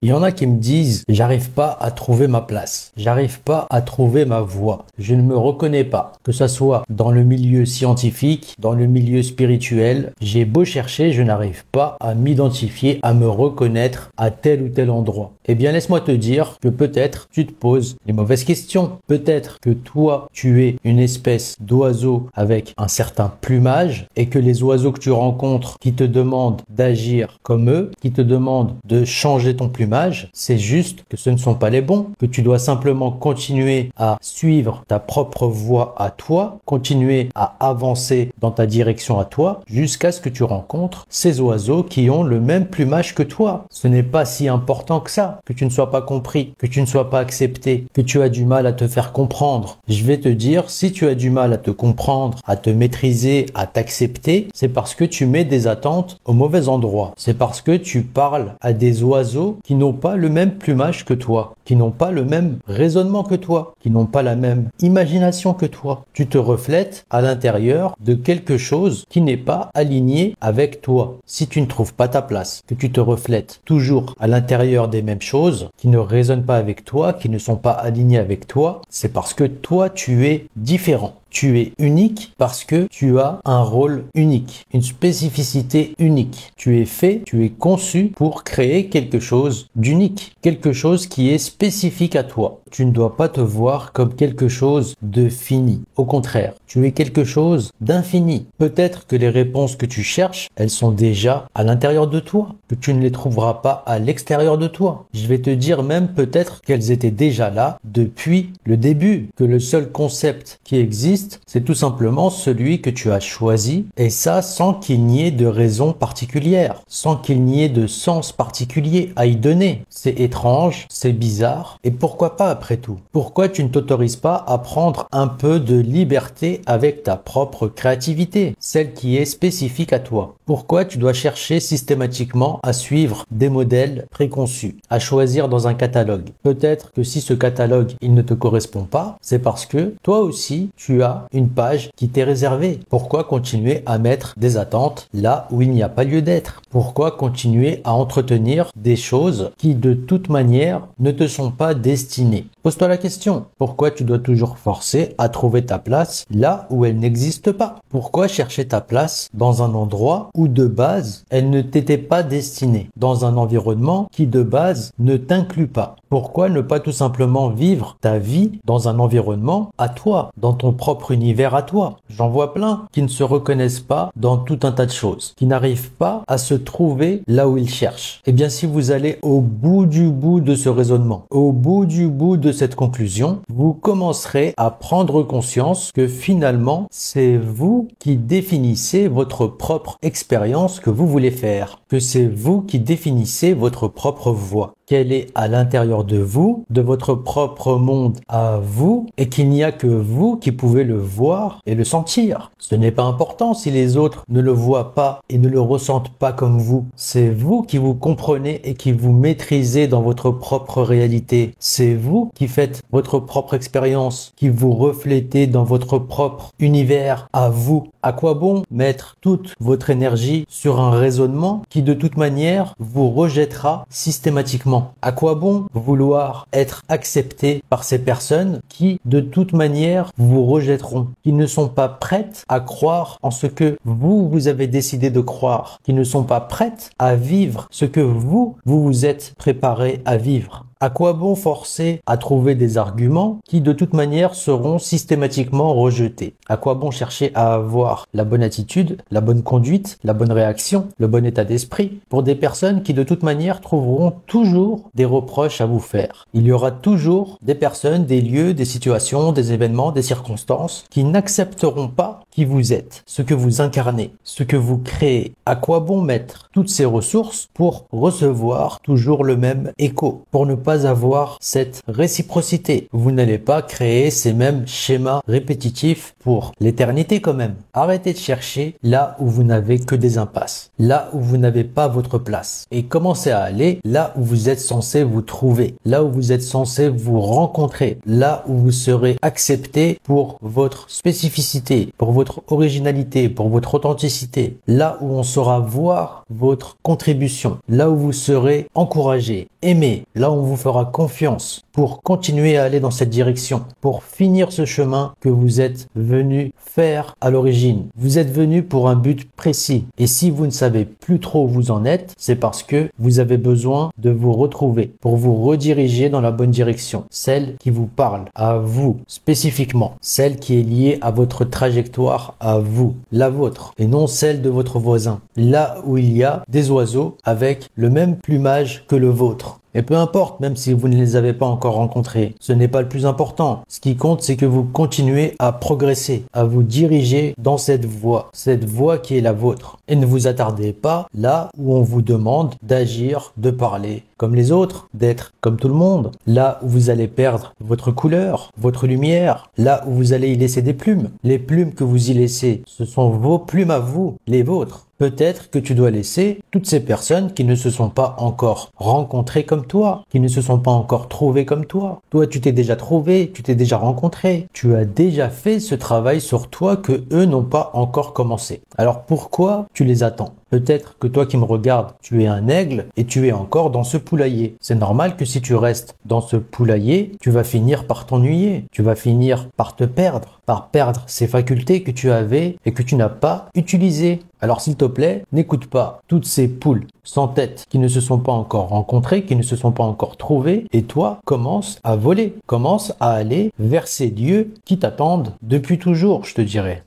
Il y en a qui me disent, j'arrive pas à trouver ma place. J'arrive pas à trouver ma voie. Je ne me reconnais pas. Que ça soit dans le milieu scientifique, dans le milieu spirituel, j'ai beau chercher, je n'arrive pas à m'identifier, à me reconnaître à tel ou tel endroit. Eh bien, laisse-moi te dire que peut-être tu te poses les mauvaises questions. Peut-être que toi, tu es une espèce d'oiseau avec un certain plumage et que les oiseaux que tu rencontres qui te demandent d'agir comme eux, qui te demandent de changer ton plumage, c'est juste que ce ne sont pas les bons, que tu dois simplement continuer à suivre ta propre voie à toi, continuer à avancer dans ta direction à toi jusqu'à ce que tu rencontres ces oiseaux qui ont le même plumage que toi. Ce n'est pas si important que ça, que tu ne sois pas compris, que tu ne sois pas accepté, que tu as du mal à te faire comprendre. Je vais te dire, si tu as du mal à te comprendre, à te maîtriser, à t'accepter, c'est parce que tu mets des attentes au mauvais endroit. C'est parce que tu parles à des oiseaux qui n'ont pas le même plumage que toi, qui n'ont pas le même raisonnement que toi, qui n'ont pas la même imagination que toi. Tu te reflètes à l'intérieur de quelque chose qui n'est pas aligné avec toi. Si tu ne trouves pas ta place, que tu te reflètes toujours à l'intérieur des mêmes choses, qui ne résonnent pas avec toi, qui ne sont pas alignées avec toi, c'est parce que toi, tu es différent. Tu es unique parce que tu as un rôle unique, une spécificité unique. Tu es fait, tu es conçu pour créer quelque chose d'unique, quelque chose qui est spécifique à toi. Tu ne dois pas te voir comme quelque chose de fini. Au contraire, tu es quelque chose d'infini. Peut-être que les réponses que tu cherches, elles sont déjà à l'intérieur de toi, que tu ne les trouveras pas à l'extérieur de toi. Je vais te dire même peut-être qu'elles étaient déjà là depuis le début, que le seul concept qui existe, c'est tout simplement celui que tu as choisi, et ça sans qu'il n'y ait de raison particulière, sans qu'il n'y ait de sens particulier à y donner. C'est étrange, c'est bizarre, et pourquoi pas après tout? Pourquoi tu ne t'autorises pas à prendre un peu de liberté avec ta propre créativité, celle qui est spécifique à toi? Pourquoi tu dois chercher systématiquement à suivre des modèles préconçus, à choisir dans un catalogue? Peut-être que si ce catalogue, il ne te correspond pas, c'est parce que toi aussi, tu as une page qui t'est réservée. Pourquoi continuer à mettre des attentes là où il n'y a pas lieu d'être? Pourquoi continuer à entretenir des choses qui de toute manière ne te sont pas destinées? Pose-toi la question. Pourquoi tu dois toujours forcer à trouver ta place là où elle n'existe pas? Pourquoi chercher ta place dans un endroit où de base elle ne t'était pas destinée? Dans un environnement qui de base ne t'inclut pas? Pourquoi ne pas tout simplement vivre ta vie dans un environnement à toi, dans ton propre univers à toi? J'en vois plein qui ne se reconnaissent pas dans tout un tas de choses, qui n'arrivent pas à se trouver là où ils cherchent. Eh bien, si vous allez au bout du bout de ce raisonnement, au bout du bout de cette conclusion, vous commencerez à prendre conscience que finalement, c'est vous qui définissez votre propre expérience que vous voulez faire, que c'est vous qui définissez votre propre voie, qu'elle est à l'intérieur de vous, de votre propre monde à vous, et qu'il n'y a que vous qui pouvez le voir et le sentir. Ce n'est pas important si les autres ne le voient pas et ne le ressentent pas comme vous. C'est vous qui vous comprenez et qui vous maîtrisez dans votre propre réalité. C'est vous qui faites votre propre expérience, qui vous reflétez dans votre propre univers à vous. À quoi bon mettre toute votre énergie sur un raisonnement qui de toute manière vous rejettera systématiquement? À quoi bon vouloir être accepté par ces personnes qui de toute manière vous rejetteront, qui ne sont pas prêtes à croire en ce que vous avez décidé de croire, qui ne sont pas prêtes à vivre ce que vous vous êtes préparé à vivre? À quoi bon forcer à trouver des arguments qui de toute manière seront systématiquement rejetés? À quoi bon chercher à avoir la bonne attitude, la bonne conduite, la bonne réaction, le bon état d'esprit pour des personnes qui de toute manière trouveront toujours des reproches à vous faire? Il y aura toujours des personnes, des lieux, des situations, des événements, des circonstances qui n'accepteront pas qui vous êtes, ce que vous incarnez, ce que vous créez. À quoi bon mettre toutes ces ressources pour recevoir toujours le même écho, pour ne pas avoir cette réciprocité. Vous n'allez pas créer ces mêmes schémas répétitifs pour l'éternité quand même. Arrêtez de chercher là où vous n'avez que des impasses, là où vous n'avez pas votre place, et commencez à aller là où vous êtes censé vous trouver, là où vous êtes censé vous rencontrer, là où vous serez accepté pour votre spécificité, pour votre originalité, pour votre authenticité, là où on saura voir votre contribution, là où vous serez encouragé, aimé, là où on vous fera confiance pour continuer à aller dans cette direction, pour finir ce chemin que vous êtes venu faire à l'origine. Vous êtes venu pour un but précis. Et si vous ne savez plus trop où vous en êtes, c'est parce que vous avez besoin de vous retrouver pour vous rediriger dans la bonne direction. Celle qui vous parle à vous spécifiquement. Celle qui est liée à votre trajectoire à vous. La vôtre. Et non celle de votre voisin. Là où il y a des oiseaux avec le même plumage que le vôtre. Et peu importe, même si vous ne les avez pas encore rencontrés, ce n'est pas le plus important. Ce qui compte, c'est que vous continuez à progresser, à vous diriger dans cette voie qui est la vôtre. Et ne vous attardez pas là où on vous demande d'agir, de parler comme les autres, d'être comme tout le monde. Là où vous allez perdre votre couleur, votre lumière, là où vous allez y laisser des plumes. Les plumes que vous y laissez, ce sont vos plumes à vous, les vôtres. Peut-être que tu dois laisser toutes ces personnes qui ne se sont pas encore rencontrées comme toi, qui ne se sont pas encore trouvées comme toi. Toi, tu t'es déjà trouvé, tu t'es déjà rencontré. Tu as déjà fait ce travail sur toi que eux n'ont pas encore commencé. Alors pourquoi tu les attends? Peut-être que toi qui me regardes, tu es un aigle et tu es encore dans ce poulailler. C'est normal que si tu restes dans ce poulailler, tu vas finir par t'ennuyer. Tu vas finir par te perdre, par perdre ces facultés que tu avais et que tu n'as pas utilisées. Alors s'il te plaît, n'écoute pas toutes ces poules sans tête qui ne se sont pas encore rencontrées, qui ne se sont pas encore trouvées, et toi, commence à voler, commence à aller vers ces lieux qui t'attendent depuis toujours, je te dirais.